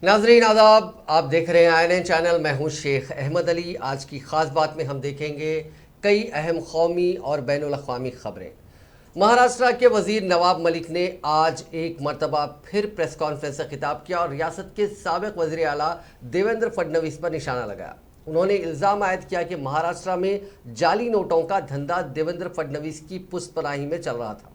नाजरीन आदाब, आप देख रहे हैं INN चैनल। मैं हूं शेख अहमद अली। आज की खास बात में हम देखेंगे कई अहम कौमी और बैनुल अक़वामी खबरें। महाराष्ट्र के वजीर नवाब मलिक ने आज एक मरतबा फिर प्रेस कॉन्फ्रेंस से खिताब किया और रियासत के साबिक़ वज़ीर आला देवेंद्र फडणवीस पर निशाना लगाया। उन्होंने इल्ज़ाम आयद किया कि महाराष्ट्र में जाली नोटों का धंधा देवेंद्र फडणवीस की पुष्पनाही में चल रहा था।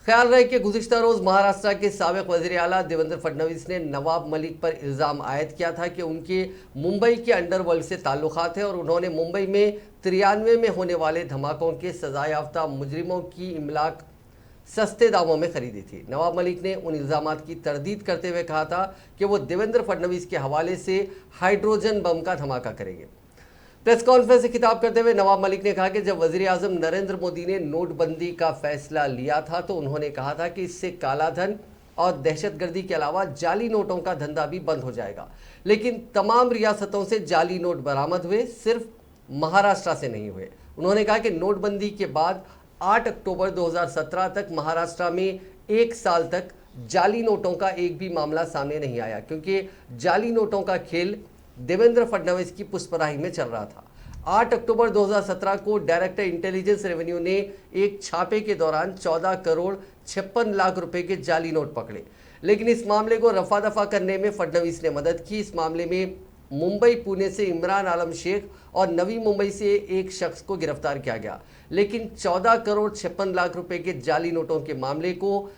ख्याल रहे कि गुज़िश्ता रोज़ महाराष्ट्र के साबिक़ वज़ीर आला देवेंद्र फडणवीस ने नवाब मलिक पर इल्ज़ाम आयद किया था कि उनके मुंबई के अंडरवर्ल्ड से ताल्लुकात हैं और उन्होंने मुंबई में 93 में होने वाले धमाकों के सज़ा याफ्ता मुजरिमों की इमलाक सस्ते दामों में खरीदी थी। नवाब मलिक ने उन इल्ज़ामात की तरदीद करते हुए कहा था कि वो देवेंद्र फडणवीस के हवाले से हाइड्रोजन बम का धमाका करेंगे। प्रेस कॉन्फ्रेंस से खिताब करते हुए नवाब मलिक ने कहा कि जब वज़ीर आज़म नरेंद्र मोदी ने नोटबंदी का फैसला लिया था तो उन्होंने कहा था कि इससे काला धन और दहशतगर्दी के अलावा जाली नोटों का धंधा भी बंद हो जाएगा। लेकिन तमाम रियासतों से जाली नोट बरामद हुए, सिर्फ महाराष्ट्र से नहीं हुए। उन्होंने कहा कि नोटबंदी के बाद 8 अक्टूबर 2017 तक महाराष्ट्र में एक साल तक जाली नोटों का एक भी मामला सामने नहीं आया, क्योंकि जाली नोटों का खेल देवेंद्र फडणवीस की पुष्पराही में चल रहा था। 8 अक्टूबर 2017 को डायरेक्टर इंटेलिजेंस रेवेन्यू ने एक छापे के दौरान 14 करोड़ 56 लाख रुपए के जाली नोट पकड़े, लेकिन इस मामले को रफा दफा करने में फडणवीस ने मदद की। इस मामले में मुंबई पुणे से इमरान आलम शेख और नवी मुंबई से एक शख्स को गिरफ्तार किया गया, लेकिन 14 करोड़ 56 लाख रुपए के जाली नोटों के मामले को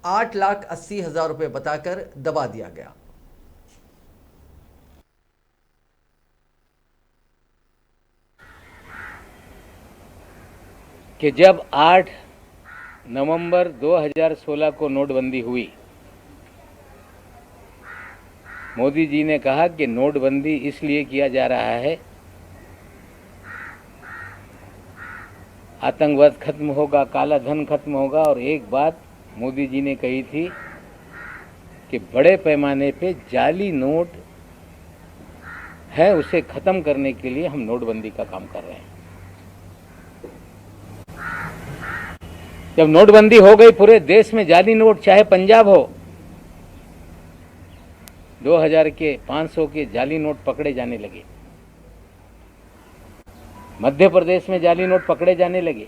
8,80,000 रुपए बताकर दबा दिया गया। कि जब 8 नवंबर 2016 को नोटबंदी हुई, मोदी जी ने कहा कि नोटबंदी इसलिए किया जा रहा है, आतंकवाद खत्म होगा, काला धन खत्म होगा। और एक बात मोदी जी ने कही थी कि बड़े पैमाने पे जाली नोट है, उसे खत्म करने के लिए हम नोटबंदी का काम कर रहे हैं। जब नोटबंदी हो गई, पूरे देश में जाली नोट, चाहे पंजाब हो, 2000 के 500 के जाली नोट पकड़े जाने लगे। मध्य प्रदेश में जाली नोट पकड़े जाने लगे,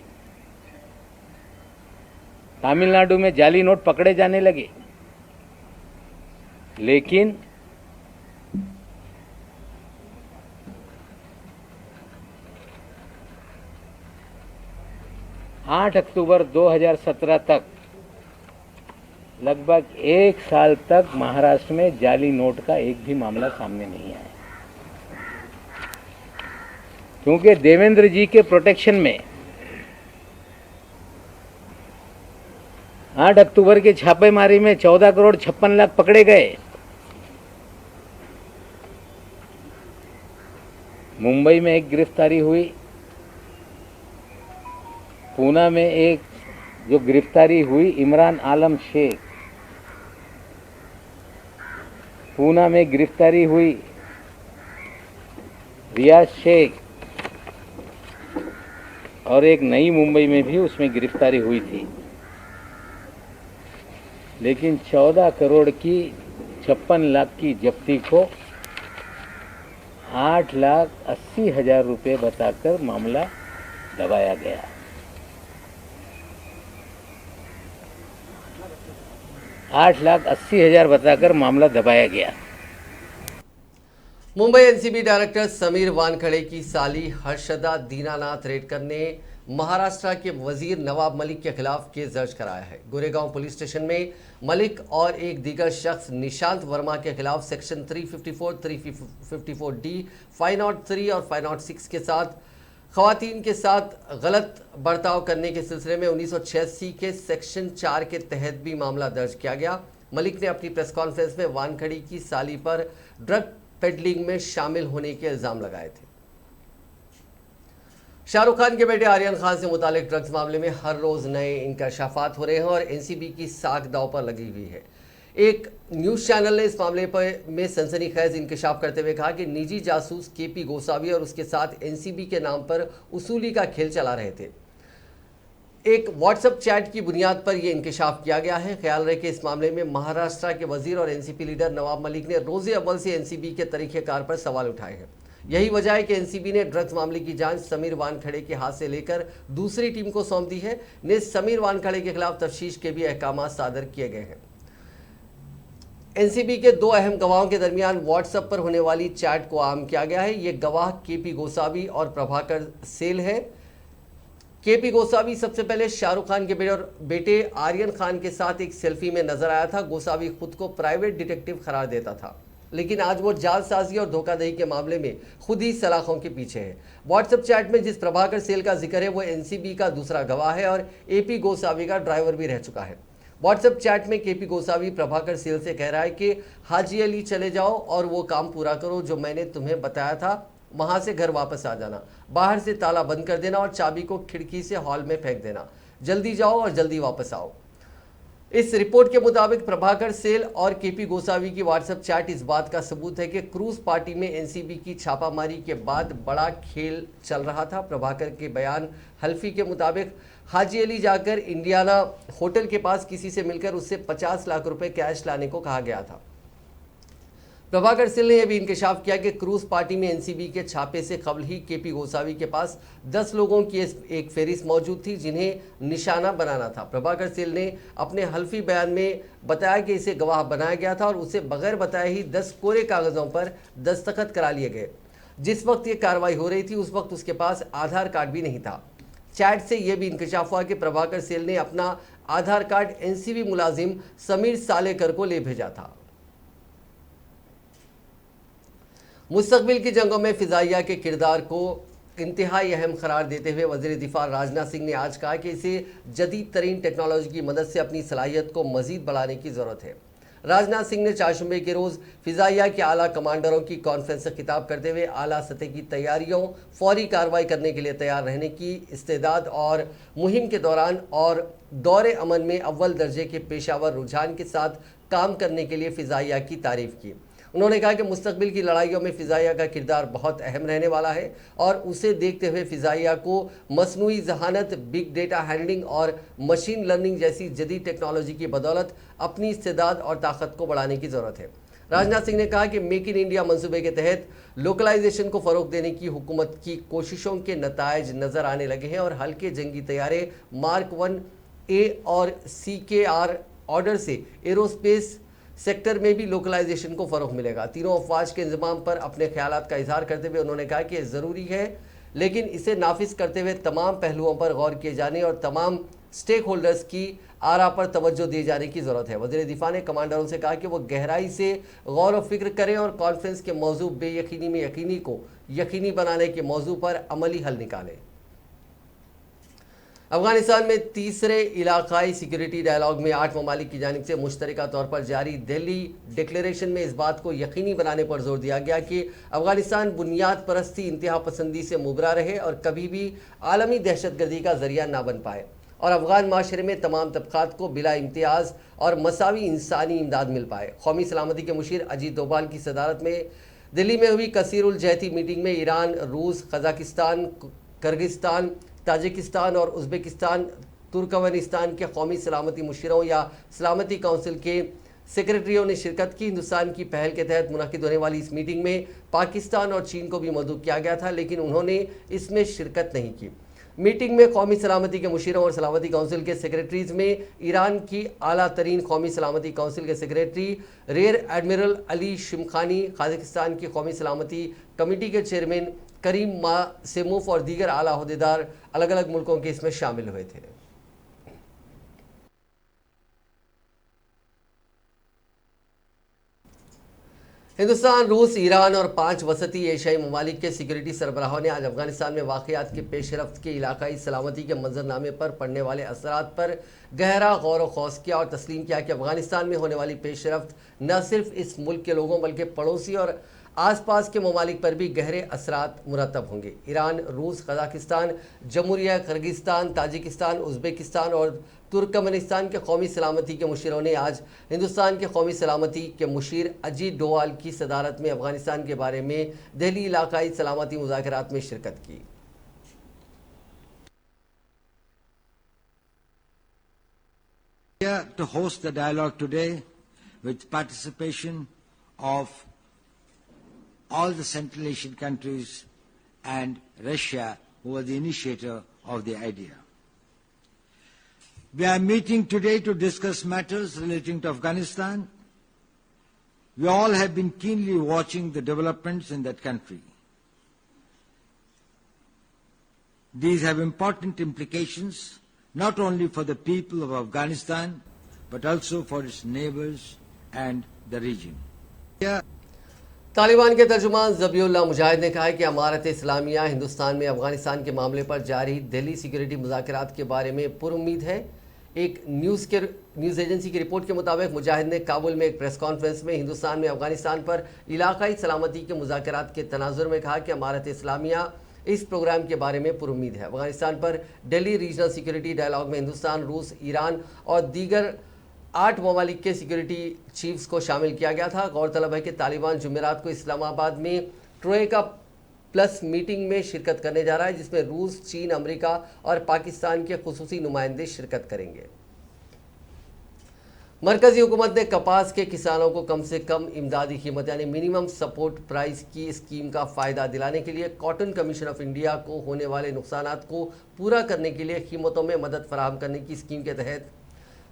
तमिलनाडु में जाली नोट पकड़े जाने लगे। लेकिन आठ अक्टूबर 2017 तक, लगभग एक साल तक महाराष्ट्र में जाली नोट का एक भी मामला सामने नहीं आया, क्योंकि देवेंद्र जी के प्रोटेक्शन में 8 अक्टूबर के छापेमारी में 14 करोड़ 56 लाख पकड़े गए। मुंबई में एक गिरफ्तारी हुई, पूना में एक जो गिरफ्तारी हुई इमरान आलम शेख, पूना में गिरफ्तारी हुई रियाज शेख, और एक नई मुंबई में भी उसमें गिरफ्तारी हुई थी। लेकिन 14 करोड़ की 56 लाख की जब्ती को 8,80,000 रुपये बताकर मामला दबाया गया। $8,80,000 बताकर मामला दबाया गया। मुंबई एनसीबी डायरेक्टर समीर वानखड़े की साली हर्षदा दीनानाथ रेडकर ने महाराष्ट्र के वजीर नवाब मलिक के खिलाफ केस दर्ज कराया है। गोरेगांव पुलिस स्टेशन में मलिक और एक दीगर शख्स निशांत वर्मा के खिलाफ सेक्शन 354, 354D, 503 और 506 के साथ खवातीन के साथ गलत बर्ताव करने के सिलसिले में 1986 के सेक्शन 4 के तहत भी मामला दर्ज किया गया। मलिक ने अपनी प्रेस कॉन्फ्रेंस में वानखड़ी की साली पर ड्रग पेडलिंग में शामिल होने के इल्ज़ाम लगाए थे। शाहरुख खान के बेटे आर्यन खान से मुतालिक ड्रग्स मामले में हर रोज़ नए इंकशाफात हो रहे हैं और एनसीबी की साख दांव पर लगी हुई है। एक न्यूज़ चैनल ने इस मामले पर में सनसनीखेज इंकशाफ करते हुए कहा कि निजी जासूस केपी गोसावी और उसके साथ एनसीबी के नाम पर उसूली का खेल चला रहे थे। एक व्हाट्सएप चैट की बुनियाद पर यह इंकशाफ किया गया है। ख्याल रहे कि इस मामले में महाराष्ट्र के वजीर और एनसीपी लीडर नवाब मलिक ने रोजे अव्वल से एनसीबी के तरीक़ेकार पर सवाल उठाए हैं। यही वजह है कि एनसीबी ने ड्रग्स मामले की जांच समीर वानखेड़े के हाथ से लेकर दूसरी टीम को सौंप दी है। ने समीर वानखेड़े के खिलाफ तफ्तीश के भी अहकाम सादर किए गए हैं। एनसीबी के दो अहम गवाहों के दरमियान व्हाट्सएप पर होने वाली चैट को आम किया गया है। ये गवाह केपी गोसावी और प्रभाकर सेल है। केपी गोसावी सबसे पहले शाहरुख खान के बेटे आर्यन खान के साथ एक सेल्फी में नजर आया था। गोसावी खुद को प्राइवेट डिटेक्टिव करार देता था, लेकिन आज वो जालसाजी और धोखाधड़ी के मामले में खुद ही सलाखों के पीछे है। व्हाट्सएप चैट में जिस प्रभाकर सेल का जिक्र है वो एनसीबी का दूसरा गवाह है और एपी गोसावी का ड्राइवर भी रह चुका है। व्हाट्सएप चैट में केपी गोसावी प्रभाकर सेल से कह रहा है कि हाजी अली चले जाओ और वो काम पूरा करो जो मैंने तुम्हें बताया था, वहां से घर वापस आ जाना, बाहर से ताला बंद कर देना और चाबी को खिड़की से हॉल में फेंक देना, जल्दी जाओ और जल्दी वापस आओ। इस रिपोर्ट के मुताबिक प्रभाकर सेल और केपी गोसावी की व्हाट्सएप चैट इस बात का सबूत है कि क्रूज पार्टी में एनसीबी की छापामारी के बाद बड़ा खेल चल रहा था। प्रभाकर के बयान हल्फी के मुताबिक हाजी अली जाकर इंडियाना होटल के पास किसी से मिलकर उससे 50 लाख रुपए कैश लाने को कहा गया था। प्रभाकर सेल ने यह भी इंकशाफ किया कि क्रूज पार्टी में एनसीबी के छापे से कबल ही केपी गोसावी के पास 10 लोगों की एक फेरिस्त मौजूद थी जिन्हें निशाना बनाना था। प्रभाकर सेल ने अपने हल्फी बयान में बताया कि इसे गवाह बनाया गया था और उसे बगैर बताए ही 10 कोरे कागजों पर दस्तखत करा लिए गए। जिस वक्त ये कार्रवाई हो रही थी उस वक्त उसके पास आधार कार्ड भी नहीं था। चैट से यह भी इंकशाफ हुआ कि प्रभाकर सेल ने अपना आधार कार्ड एनसीबी मुलाजिम समीर सालेकर को ले भेजा था। मुस्तकबिल की जंगों में फिजाइया के किरदार को इंतहाई अहम करार देते हुए वज़ीर दिफा राजनाथ सिंह ने आज कहा कि इसे जदीद तरीन टेक्नोलॉजी की मदद से अपनी सलाहियत को मजीद बढ़ाने की ज़रूरत है। राजनाथ सिंह ने चारशंबे के रोज़ फिजाइया के आला कमांडरों की कॉन्फ्रेंस से खिताब करते हुए आला सतह की तैयारियों, फौरी कार्रवाई करने के लिए तैयार रहने की इस्तेदाद और मुहिम के दौरान और दौरे अमन में अव्वल दर्जे के पेशावर रुझान के साथ काम करने के लिए फिजाइया की तारीफ़ की। उन्होंने कहा कि मुस्तकबिल की लड़ाइयों में फ़िज़ाइया का किरदार बहुत अहम रहने वाला है और उसे देखते हुए फ़िज़ाइया को मसनूई ज़हानत, बिग डेटा हैंडलिंग और मशीन लर्निंग जैसी जदीद टेक्नोलॉजी की बदौलत अपनी इस्तेदाद और ताकत को बढ़ाने की ज़रूरत है। राजनाथ सिंह ने कहा कि मेक इन इंडिया मंसूबे के तहत लोकलाइजेशन को फ़रोग देने की हुकूमत की कोशिशों के नतायज नज़र आने लगे हैं और हल्के जंगी तैयारे मार्क 1A और CKR ऑर्डर से एरोस्पेस सेक्टर में भी लोकलाइजेशन को फ़रोग मिलेगा। तीनों अफवाज के इंतजाम पर अपने ख्यालात का इजहार करते हुए उन्होंने कहा कि ज़रूरी है लेकिन इसे नाफिज करते हुए तमाम पहलुओं पर गौर किए जाने और तमाम स्टेक होल्डर्स की आरा पर तवज्जो दिए जाने की ज़रूरत है। वज़ीर दिफा ने कमांडरों से कहा कि वो गहराई से गौर व फिक्र करें और कॉन्फ्रेंस के मौजू बेयकीनी में यकीनी को यकीनी बनाने के मौजू पर अमली हल निकालें। अफगानिस्तान में तीसरे इलाकाई सिक्योरिटी डायलॉग में 8 ममालिक की जानिब से मुश्तरका तौर पर जारी दिल्ली डिक्लेरेशन में इस बात को यकीनी बनाने पर जोर दिया गया कि अफगानिस्तान बुनियाद परस्ती, इंतहा पसंदी से मुबरा रहे और कभी भी आलमी दहशतगर्दी का जरिया ना बन पाए और अफगान माशरे में तमाम तबकात को बिला इम्तियाज़ और मसावी इंसानी इमदाद मिल पाए। कौमी सलामती के मुशीर अजीत डोभाल की सदारत में दिल्ली में हुई कसीरुल जहती मीटिंग में ईरान, रूस, कजाकिस्तान, किर्गिस्तान, ताजिकिस्तान और उज़्बेकिस्तान, तुर्कमेनिस्तान के कौमी सलामती मुशीरों या सलामती काउंसिल के सेक्रेटरियों ने शिरकत की। हिंदुस्तान की पहल के तहत मुनक़िद होने वाली इस मीटिंग में पाकिस्तान और चीन को भी मदऊ किया गया था, लेकिन उन्होंने इसमें शिरकत नहीं की। मीटिंग में कौमी सलामती के मुशीरों और सलामती काउंसिल के सेक्रेटरीज़ में ईरान की आला तरीन कौमी सलामती काउंसिल के secretary rear admiral Ali Shamkhani, Kazakhstan की कौमी सलामती कमेटी के चेयरमैन करीम मासेमोफ और दीगर आला अहदेदार अलग अलग मुल्कों के इसमें शामिल हुए थे। हिंदुस्तान, रूस, ईरान और 5 वसती एशियाई ममालिक के सिक्योरिटी सरबराहों ने आज अफगानिस्तान में वाक़यात के पेशरफ्त के इलाकाई सलामती के मंजरनामे पर पड़ने वाले असरात पर गहरा गौर व खौस किया और तस्लीम किया कि अफगानिस्तान में होने वाली पेशरफ्त न सिर्फ इस मुल्क के लोगों बल्कि पड़ोसी और आसपास के ममालिक पर भी गहरे असरात मुरतब होंगे। ईरान, रूस, कजाकिस्तान, जमहूरिया किर्गिस्तान, ताजिकिस्तान, उज़्बेकिस्तान और तुर्कमेनिस्तान के कौमी सलामती के मुशीरों ने आज हिंदुस्तान के कौमी सलामती के मुशीर अजीत डोवाल की सदारत में अफगानिस्तान के बारे में दिल्ली इलाकाई सलामती मुज़ाकरात में शिरकत की। pleasure to host the dialogue today with participation of all the Central Asian countries and Russia, who were the initiator of the idea. We are meeting today to discuss matters relating to Afghanistan. We all have been keenly watching the developments in that country. These have important implications not only for the people of Afghanistan but also for its neighbors and the region. Taliban के तर्जुमान ज़बीउल्लाह मुजाहिद ने कहा है कि अमारत इस्लामिया हिंदुस्तान में अफगानिस्तान के मामले पर जारी दिल्ली सिक्योरिटी मुज़ाकरात के बारे में पुरुम्मीद है। एक न्यूज़ एजेंसी की रिपोर्ट के मुताबिक मुजाहिद ने काबुल में एक प्रेस कॉन्फ्रेंस में हिंदुस्तान में अफगानिस्तान पर इलाकाई सलामती के मुज़ाकरात के तनाजुर में कहा कि अमारत इस्लामिया इस प्रोग्राम के बारे में पुरुम्मीद है। अफगानिस्तान पर दिल्ली रीजनल सिक्योरिटी डायलॉग में हिंदुस्तान, रूस, ईरान और दीगर 8 ममालिक के सिक्योरिटी चीफ्स को शामिल किया गया था। गौरतलब है कि तालिबान जुमेरात को इस्लामाबाद में ट्रोएका प्लस मीटिंग में शिरकत करने जा रहा है, जिसमें रूस, चीन, अमेरिका और पाकिस्तान के खुसूसी नुमाइंदे शिरकत करेंगे। मरकजी हुकूमत ने कपास के किसानों को कम से कम इमदादी कीमत यानी मिनिमम सपोर्ट प्राइस की स्कीम का फ़ायदा दिलाने के लिए कॉटन कमीशन ऑफ इंडिया को होने वाले नुकसानात को पूरा करने के लिए कीमतों में मदद फराहम करने की स्कीम के तहत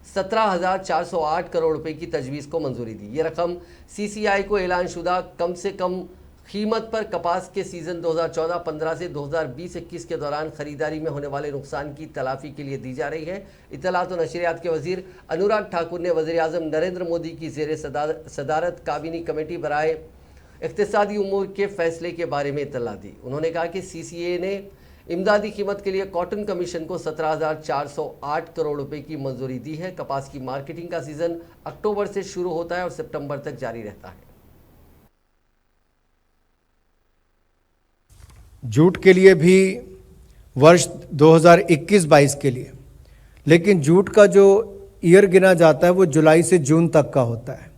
17,408 करोड़ रुपए की तजवीज़ को मंजूरी दी। ये रकम CCI को ऐलानशुदा कम से कम कीमत पर कपास के सीज़न 2014-15 से 2020-21 के दौरान ख़रीदारी में होने वाले नुकसान की तलाफ़ी के लिए दी जा रही है। इत्तलात और नशरियात के वज़ीर अनुराग ठाकुर ने वज़ीर-ए-आज़म नरेंद्र मोदी की ज़ेर सदारत काबीनी कमेटी बराए इक़्तिसादी उमूर के फ़ैसले के बारे में इत्तला दी। उन्होंने कहा कि CCA ने इमदादी कीमत के लिए कॉटन कमीशन को 17,408 करोड़ रुपए की मंजूरी दी है। कपास की मार्केटिंग का सीज़न अक्टूबर से शुरू होता है और सितंबर तक जारी रहता है। जूट के लिए भी वर्ष 2021-22 के लिए, लेकिन जूट का जो ईयर गिना जाता है वो जुलाई से जून तक का होता है।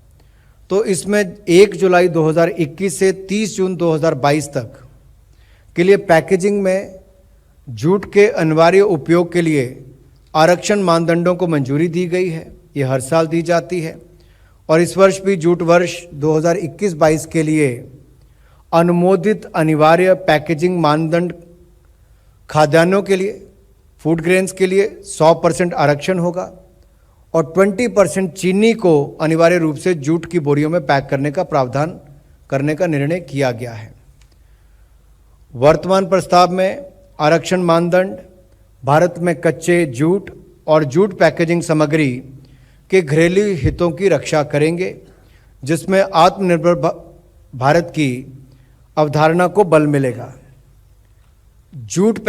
तो इसमें 1 जुलाई 2021 से 30 जून 2022 तक के लिए पैकेजिंग में जूट के अनिवार्य उपयोग के लिए आरक्षण मानदंडों को मंजूरी दी गई है। ये हर साल दी जाती है और इस वर्ष भी जूट वर्ष 2021-22 के लिए अनुमोदित अनिवार्य पैकेजिंग मानदंड खाद्यान्नों के लिए, फूड ग्रेन्स के लिए 100% आरक्षण होगा और 20% चीनी को अनिवार्य रूप से जूट की बोरियों में पैक करने का प्रावधान करने का निर्णय किया गया है। वर्तमान प्रस्ताव में आरक्षण मानदंड भारत में कच्चे जूट और जूट पैकेजिंग सामग्री के घरेलू हितों की रक्षा करेंगे, जिसमें आत्मनिर्भर भारत की अवधारणा को बल मिलेगा। जूट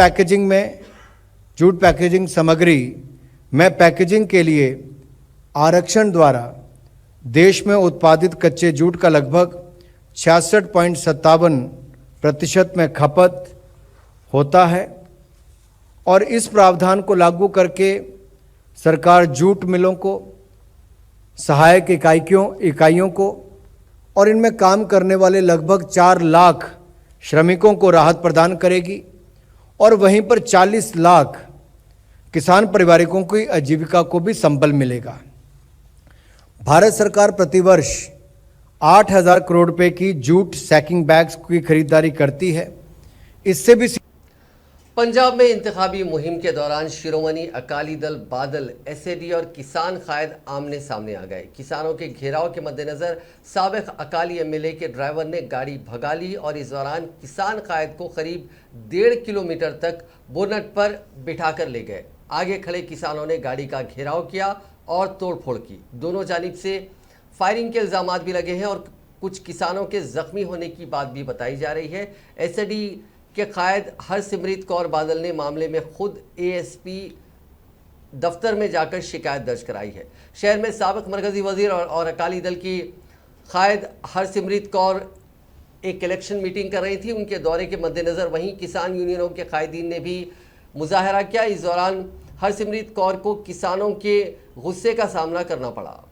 पैकेजिंग सामग्री में पैकेजिंग के लिए आरक्षण द्वारा देश में उत्पादित कच्चे जूट का लगभग 66.57% में खपत होता है और इस प्रावधान को लागू करके सरकार जूट मिलों को, सहायक इकाइयों को और इनमें काम करने वाले लगभग 4 लाख श्रमिकों को राहत प्रदान करेगी और वहीं पर 40 लाख किसान परिवारों की आजीविका को भी संबल मिलेगा। भारत सरकार प्रतिवर्ष 8,000 करोड़ रुपए की जूट सैकिंग बैग्स की खरीदारी करती है। इससे भी पंजाब में इंतखाबी मुहिम के दौरान शिरोमणि अकाली दल बादल, SAD और किसान कायद आमने सामने आ गए। किसानों के घेराव के मद्देनजर साबिक अकाली MLA के ड्राइवर ने गाड़ी भगा ली और इस दौरान किसान कायद को करीब 1.5 किलोमीटर तक बोनट पर बिठाकर ले गए। आगे खड़े किसानों ने गाड़ी का घेराव किया और तोड़फोड़ की। दोनों जानिब से फायरिंग के इल्ज़ामात भी लगे हैं और कुछ किसानों के जख्मी होने की बात भी बताई जा रही है। SAD के कायद हरसिमरत कौर बादल ने मामले में खुद ASP दफ्तर में जाकर शिकायत दर्ज कराई है। शहर में साबिक मरकजी वजीर और अकाली दल की कायद हरसिमरत कौर एक इलेक्शन मीटिंग कर रही थी। उनके दौरे के मद्देनज़र वहीं किसान यूनियनों के कायदीन ने भी मुजाहरा किया। इस दौरान हरसिमरत कौर को किसानों के गुस्से का सामना करना पड़ा।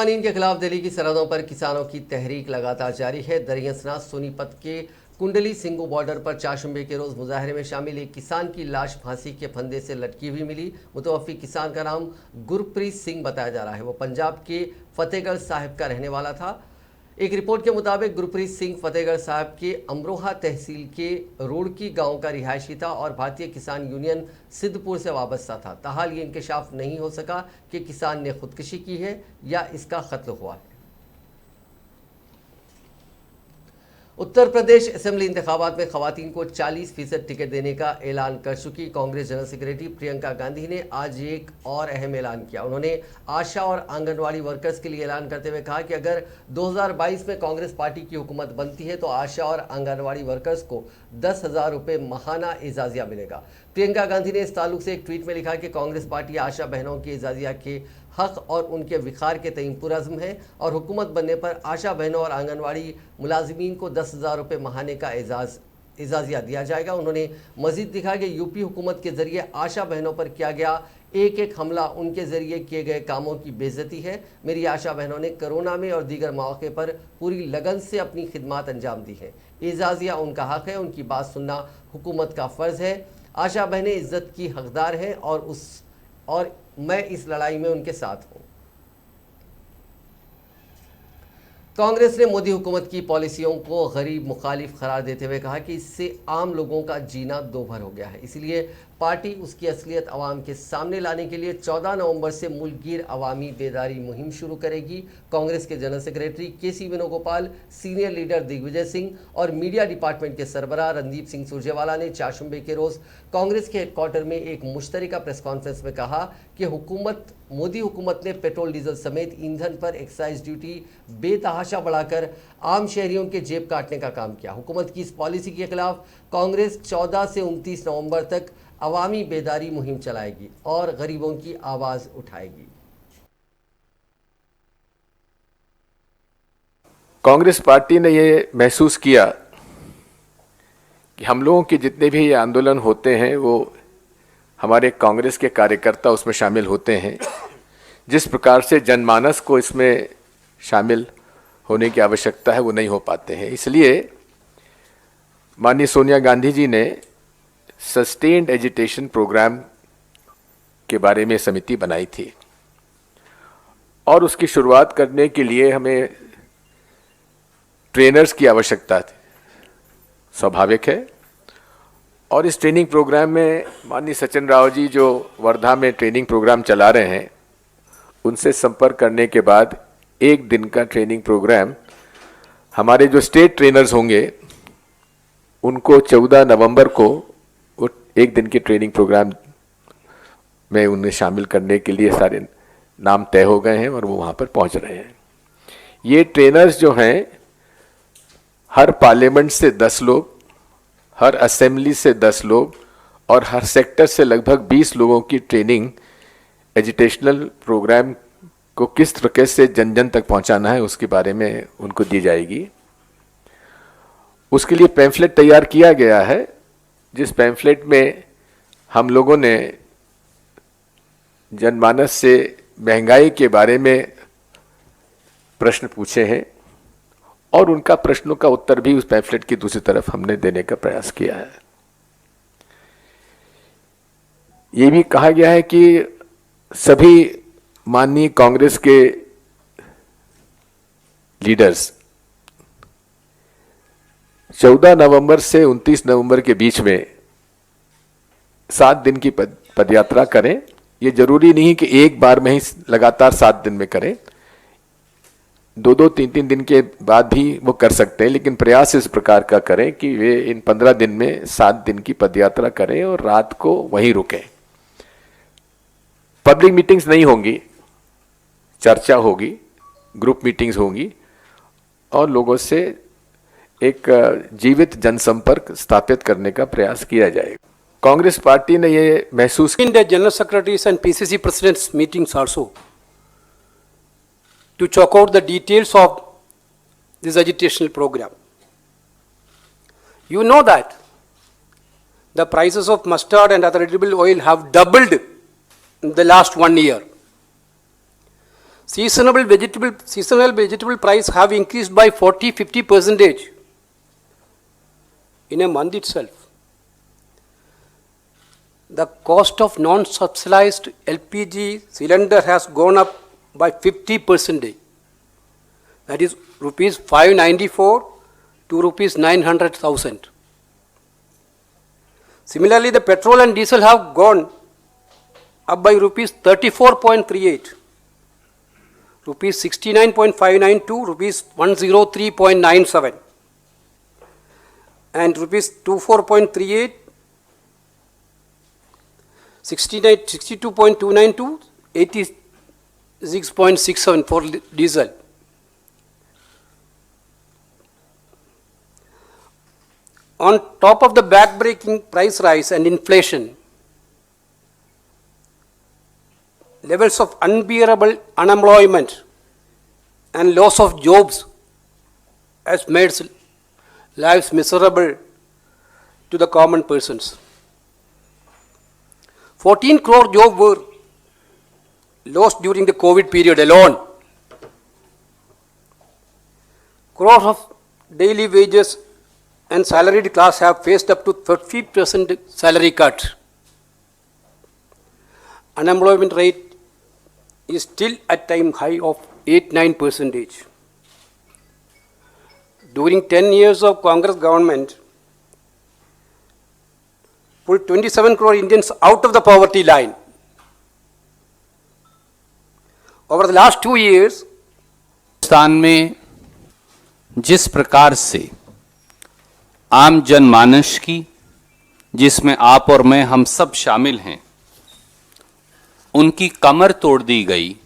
कवानीन के खिलाफ दिल्ली की सरहदों पर किसानों की तहरीक लगातार जारी है। दरियासना सोनीपत के कुंडली सिंगू बॉर्डर पर चारशंबे के रोज मुजाहरे में शामिल एक किसान की लाश फांसी के फंदे से लटकी हुई मिली। मुतवफ़ी किसान का नाम गुरप्रीत सिंह बताया जा रहा है। वो पंजाब के फतेहगढ़ साहिब का रहने वाला था। एक रिपोर्ट के मुताबिक गुरप्रीत सिंह फतेहगढ़ साहब के अमरोहा तहसील के रोड़की गांव का रिहायशी था और भारतीय किसान यूनियन सिद्धपुर से वाबस्ता था। ताहाल ये इंकशाफ नहीं हो सका कि किसान ने खुदकुशी की है या इसका कत्ल हुआ है। उत्तर प्रदेश असेंबली इंतखाबात में खवातीन को 40% टिकट देने का ऐलान कर चुकी कांग्रेस जनरल सेक्रेटरी प्रियंका गांधी ने आज एक और अहम ऐलान किया। उन्होंने आशा और आंगनवाड़ी वर्कर्स के लिए ऐलान करते हुए कहा कि अगर 2022 में कांग्रेस पार्टी की हुकूमत बनती है तो आशा और आंगनवाड़ी वर्कर्स को 10,000 रुपये माहाना एजाजिया मिलेगा। प्रियंका गांधी ने इस ताल्लुक से एक ट्वीट में लिखा कि कांग्रेस पार्टी आशा बहनों के एजाजिया के हक और उनके विखार के तईन पुरज़्म है और हुकूमत बनने पर आशा बहनों और आंगनवाड़ी मुलाजिमीन को 10,000 रुपये माहाने का एजाजिया दिया जाएगा। उन्होंने मजीद लिखा कि यूपी हुकूमत के ज़रिए आशा बहनों पर किया गया एक एक हमला उनके ज़रिए किए गए कामों की बेइज्जती है। मेरी आशा बहनों ने कोरोना में और दीगर मौके पर पूरी लगन से अपनी खिदमत अंजाम दी है। एजाजिया उनका हक है, उनकी बात सुनना हुकूमत का फ़र्ज़ है। आशा बहनें इज़्ज़त की हकदार हैं और मैं इस लड़ाई में उनके साथ हूं। कांग्रेस ने मोदी हुकूमत की पॉलिसियों को गरीब मुखालिफ करार देते हुए कहा कि इससे आम लोगों का जीना दोभर हो गया है। इसलिए पार्टी उसकी असलियत अवाम के सामने लाने के लिए 14 नवंबर से मुल्कगीर अवामी बेदारी मुहिम शुरू करेगी। कांग्रेस के जनरल सेक्रेटरी केसी वेणुगोपाल, सीनियर लीडर दिग्विजय सिंह और मीडिया डिपार्टमेंट के सरबराह रणदीप सिंह सुरजेवाला ने चारशंबे के रोज कांग्रेस के हेडक्वार्टर में एक मुश्तरका प्रेस कॉन्फ्रेंस में कहा कि मोदी हुकूमत ने पेट्रोल डीजल समेत ईंधन पर एक्साइज ड्यूटी बेतहाशा बढ़ाकर आम शहरियों के जेब काटने का काम किया। हुकूमत की इस पॉलिसी के खिलाफ कांग्रेस 14 से 29 नवंबर तक अवामी बेदारी मुहिम चलाएगी और गरीबों की आवाज उठाएगी। कांग्रेस पार्टी ने ये महसूस किया कि हम लोगों के जितने भी ये आंदोलन होते हैं वो हमारे कांग्रेस के कार्यकर्ता उसमें शामिल होते हैं। जिस प्रकार से जनमानस को इसमें शामिल होने की आवश्यकता है वो नहीं हो पाते हैं। इसलिए माननीय सोनिया गांधी जी ने सस्टेन्ड एजिटेशन प्रोग्राम के बारे में समिति बनाई थी और उसकी शुरुआत करने के लिए हमें ट्रेनर्स की आवश्यकता थी, स्वाभाविक है। और इस ट्रेनिंग प्रोग्राम में माननीय सचिन राव जी जो वर्धा में ट्रेनिंग प्रोग्राम चला रहे हैं उनसे संपर्क करने के बाद एक दिन का ट्रेनिंग प्रोग्राम हमारे जो स्टेट ट्रेनर्स होंगे उनको 14 नवंबर को वो एक दिन के ट्रेनिंग प्रोग्राम में उन्हें शामिल करने के लिए सारे नाम तय हो गए हैं और वो वहाँ पर पहुँच रहे हैं। ये ट्रेनर्स जो हैं हर पार्लियामेंट से 10 लोग, हर असेंबली से 10 लोग और हर सेक्टर से लगभग 20 लोगों की ट्रेनिंग एजुकेशनल प्रोग्राम को किस तरीके से जन जन तक पहुंचाना है उसके बारे में उनको दी जाएगी। उसके लिए पैम्फलेट तैयार किया गया है, जिस पैम्फलेट में हम लोगों ने जनमानस से महंगाई के बारे में प्रश्न पूछे हैं और उनका प्रश्नों का उत्तर भी उस पैम्फलेट की दूसरी तरफ हमने देने का प्रयास किया है। ये भी कहा गया है कि सभी माननीय कांग्रेस के लीडर्स 14 नवंबर से 29 नवंबर के बीच में 7 दिन की पदयात्रा करें। ये जरूरी नहीं कि एक बार में ही लगातार 7 दिन में करें, 2-2, 3-3 दिन के बाद भी वो कर सकते हैं, लेकिन प्रयास इस प्रकार का करें कि वे इन 15 दिन में 7 दिन की पदयात्रा करें और रात को वहीं रुकें। पब्लिक मीटिंग्स नहीं होंगी, चर्चा होगी, ग्रुप मीटिंग्स होंगी और लोगों से एक जीवित जनसंपर्क स्थापित करने का प्रयास किया जाएगा। कांग्रेस पार्टी ने ये महसूस in the general secretaries and PCC presidents meetings also to chalk out the details of this agitational program. You know that the prices of mustard and other edible oil have doubled in the last 1 year. seasonal vegetable price have increased by 40-50% in a month itself. The cost of non-subsidized LPG cylinder has gone up by 50%. That is rupees 594 to rupees 900,000. Similarly, the petrol and diesel have gone up by rupees 34.38, rupees 69.59 to rupees 103.97, and rupees 24.38, 62.29 to 86.67 for diesel. On top of the back-breaking price rise and inflation, levels of unbearable unemployment and loss of jobs has made lives miserable to the common persons. 14 crore jobs were lost during the COVID period alone. Crores of daily wages and salaried class have faced up to 30% salary cut. Unemployment rate is still at time high of 8-9%. During 10 years of Congress government, pulled 27 crore Indians out of the poverty line. Over the last 2 years, Pakistan में जिस प्रकार से आम जनमानस की, जिसमें आप और मैं हम सब शामिल हैं, उनकी कमर तोड़ दी गई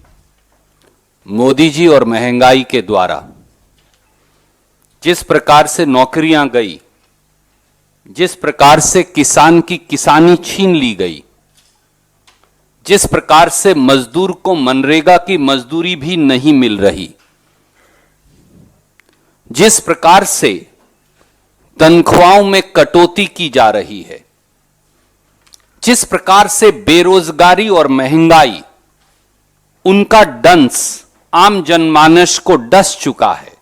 मोदी जी और महंगाई के द्वारा, जिस प्रकार से नौकरियां गई, जिस प्रकार से किसान की किसानी छीन ली गई, जिस प्रकार से मजदूर को मनरेगा की मजदूरी भी नहीं मिल रही, जिस प्रकार से तनख्वाहों में कटौती की जा रही है, जिस प्रकार से बेरोजगारी और महंगाई उनका डंस आम जनमानस को डस चुका है,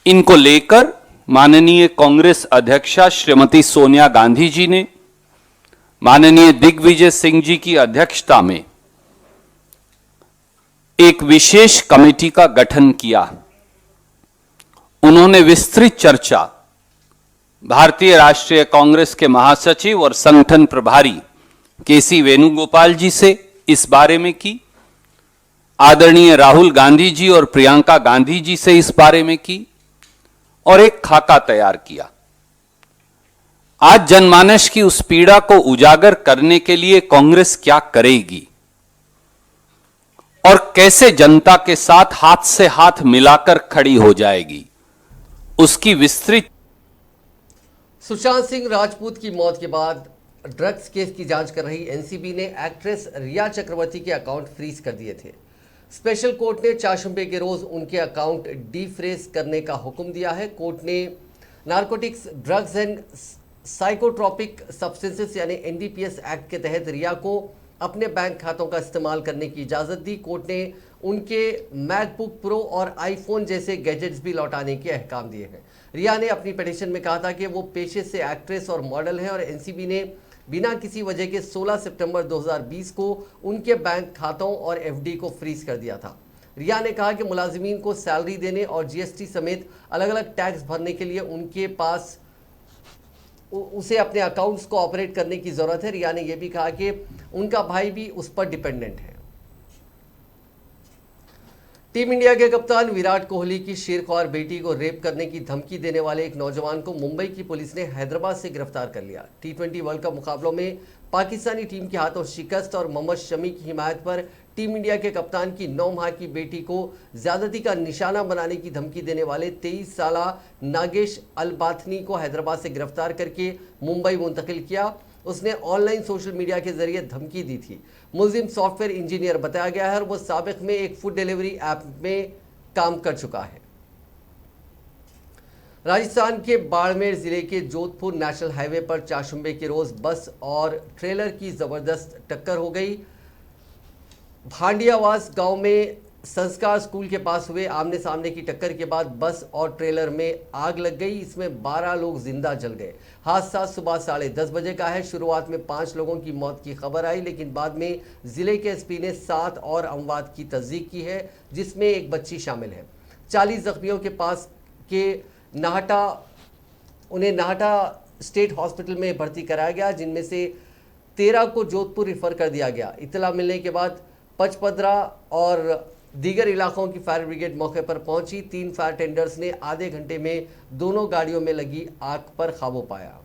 इनको लेकर माननीय कांग्रेस अध्यक्षा श्रीमती सोनिया गांधी जी ने माननीय दिग्विजय सिंह जी की अध्यक्षता में एक विशेष कमेटी का गठन किया। उन्होंने विस्तृत चर्चा भारतीय राष्ट्रीय कांग्रेस के महासचिव और संगठन प्रभारी केसी वेणुगोपाल जी से इस बारे में की, आदरणीय राहुल गांधी जी और प्रियंका गांधी जी से इस बारे में की, और एक खाका तैयार किया। आज जनमानस की उस पीड़ा को उजागर करने के लिए कांग्रेस क्या करेगी और कैसे जनता के साथ हाथ से हाथ मिलाकर खड़ी हो जाएगी, उसकी विस्तृत। सुशांत सिंह राजपूत की मौत के बाद ड्रग्स केस की जांच कर रही एनसीबी ने एक्ट्रेस रिया चक्रवर्ती के अकाउंट फ्रीज कर दिए थे। स्पेशल कोर्ट ने चाशुंबे के रोज उनके अकाउंट डीफ्रेज करने का हुक्म दिया है। कोर्ट ने narcotics, drugs and psychotropic substances यानी एनडीपीएस एक्ट के तहत रिया को अपने बैंक खातों का इस्तेमाल करने की इजाज़त दी। कोर्ट ने उनके मैकबुक प्रो और आईफोन जैसे गैजेट्स भी लौटाने के अहकाम दिए हैं। रिया ने अपनी पिटीशन में कहा था कि वो पेशे से एक्ट्रेस और मॉडल हैं और एनसीबी ने बिना किसी वजह के 16 सितंबर 2020 को उनके बैंक खातों और एफडी को फ्रीज कर दिया था। रिया ने कहा कि मुलाजिमीन को सैलरी देने और जीएसटी समेत अलग अलग टैक्स भरने के लिए उनके पास उसे अपने अकाउंट्स को ऑपरेट करने की ज़रूरत है। रिया ने यह भी कहा कि उनका भाई भी उस पर डिपेंडेंट है। टीम इंडिया के कप्तान विराट कोहली की शेरख्वार बेटी को रेप करने की धमकी देने वाले एक नौजवान को मुंबई की पुलिस ने हैदराबाद से गिरफ्तार कर लिया। टी20 वर्ल्ड कप मुकाबलों में पाकिस्तानी टीम के हाथों शिकस्त और मोहम्मद शमी की हिमायत पर टीम इंडिया के कप्तान की 9 माह की बेटी को ज्यादती का निशाना बनाने की धमकी देने वाले 23 साला नागेश अलबाथनी को हैदराबाद से गिरफ्तार करके मुंबई मुंतकिल किया। उसने ऑनलाइन सोशल मीडिया के जरिए धमकी दी थी। मुलजिम सॉफ्टवेयर इंजीनियर बताया गया है और वो साबिक में एक फूड डिलीवरी ऐप में काम कर चुका है। राजस्थान के बाड़मेर जिले के जोधपुर नेशनल हाईवे पर चाशुंबे के रोज बस और ट्रेलर की जबरदस्त टक्कर हो गई। भांडियावास गांव में संस्कार स्कूल के पास हुए आमने सामने की टक्कर के बाद बस और ट्रेलर में आग लग गई। इसमें 12 लोग जिंदा जल गए। हादसा सुबह 10:30 बजे का है। शुरुआत में 5 लोगों की मौत की खबर आई, लेकिन बाद में जिले के एसपी ने 7 और अमवात की तस्दीक की है, जिसमें एक बच्ची शामिल है। 40 जख्मियों के पास के उन्हें नाहटा स्टेट हॉस्पिटल में भर्ती कराया गया, जिनमें से 13 को जोधपुर रिफर कर दिया गया। इत्तला मिलने के बाद पचपदरा और दीगर इलाकों की फायर ब्रिगेड मौके पर पहुंची। 3 फायर टेंडर्स ने आधे घंटे में दोनों गाड़ियों में लगी आग पर काबू पाया।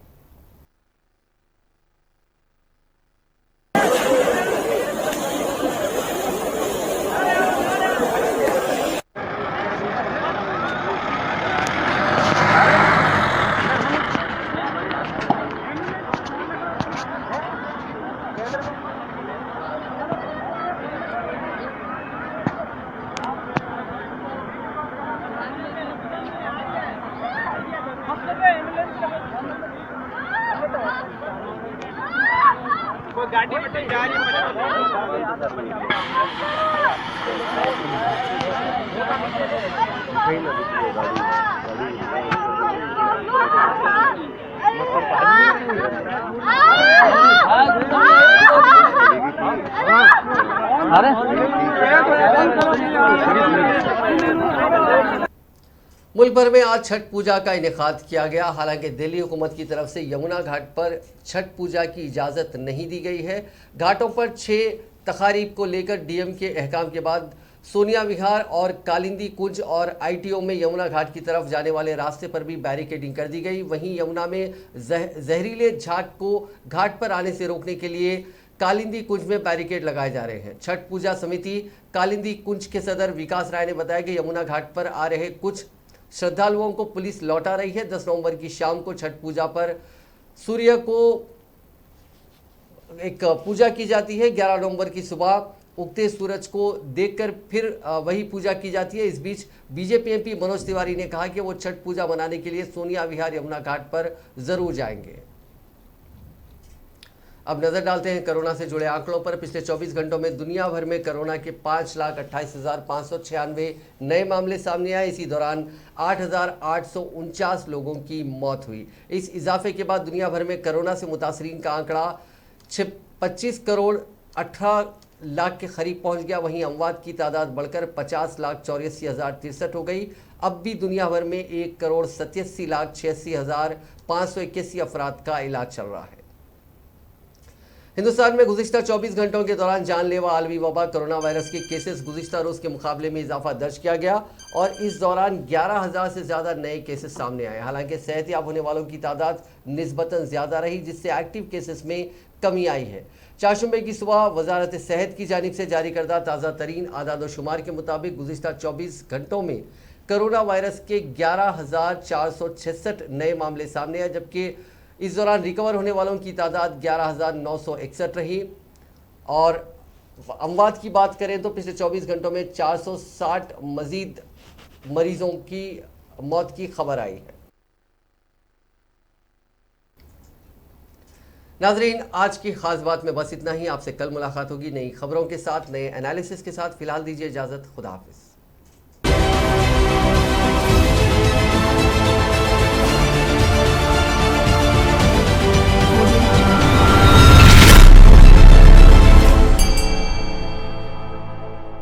मुल्क भर में आज छठ पूजा का इनेकाद किया गया। हालांकि दिल्ली हुकूमत की तरफ से यमुना घाट पर छठ पूजा की इजाज़त नहीं दी गई है। घाटों पर 6 तकारीब को लेकर डीएम के अहकाम के बाद सोनिया विहार और कालिंदी कुंज और आईटीओ में यमुना घाट की तरफ जाने वाले रास्ते पर भी बैरिकेडिंग कर दी गई। वहीं यमुना में जहरीले झाग को घाट पर आने से रोकने के लिए कालिंदी कुंज में बैरिकेड लगाए जा रहे हैं। छठ पूजा समिति कालिंदी कुंज के सदर विकास राय ने बताया कि यमुना घाट पर आ रहे कुछ श्रद्धालुओं को पुलिस लौटा रही है। 10 नवंबर की शाम को छठ पूजा पर सूर्य को एक पूजा की जाती है। 11 नवंबर की सुबह उगते सूरज को देखकर फिर वही पूजा की जाती है। इस बीच बीजेपी एमपी मनोज तिवारी ने कहा कि वो छठ पूजा मनाने के लिए सोनिया विहार यमुना घाट पर जरूर जाएंगे। अब नजर डालते हैं कोरोना से जुड़े आंकड़ों पर। पिछले 24 घंटों में दुनिया भर में कोरोना के 5,28,596 नए मामले सामने आए। इसी दौरान 8,849 लोगों की मौत हुई। इस इजाफे के बाद दुनिया भर में कोरोना से मुतासरीन का आंकड़ा 25 करोड़ 18 लाख के करीब पहुंच गया। वहीं अमवात की तादाद बढ़कर 50,84,063 हो गई। अब भी दुनिया भर में 1,87,86,581 अफराद का इलाज चल रहा है। हिंदुस्तान में गुज़िश्ता 24 घंटों के दौरान जानलेवा आलमी वबा कोरोना वायरस के केसेस गुज़िश्ता रोज़ के मुकाबले में इजाफा दर्ज किया गया और इस दौरान 11,000 से ज़्यादा नए केसेस सामने आए। हालांकि सेहतयाब होने वालों की तादाद निस्बतन ज़्यादा रही, जिससे एक्टिव केसेस में कमी आई है। चारशंबे की सुबह वजारत सेहत की जानिब से जारी करदा ताज़ा तरीन आदाद-ओ-शुमार के मुताबिक गुज़िश्ता 24 घंटों में कोरोना वायरस के 11,466 नए मामले सामने आए, जबकि इस दौरान रिकवर होने वालों की तादाद 11,961 रही। और अमवात की बात करें तो पिछले 24 घंटों में 460 मजीद मरीजों की मौत की खबर आई है। नाजरीन, आज की खास बात में बस इतना ही। आपसे कल मुलाकात होगी नई खबरों के साथ, नए एनालिसिस के साथ। फिलहाल दीजिए इजाजत। खुदा हाफिज।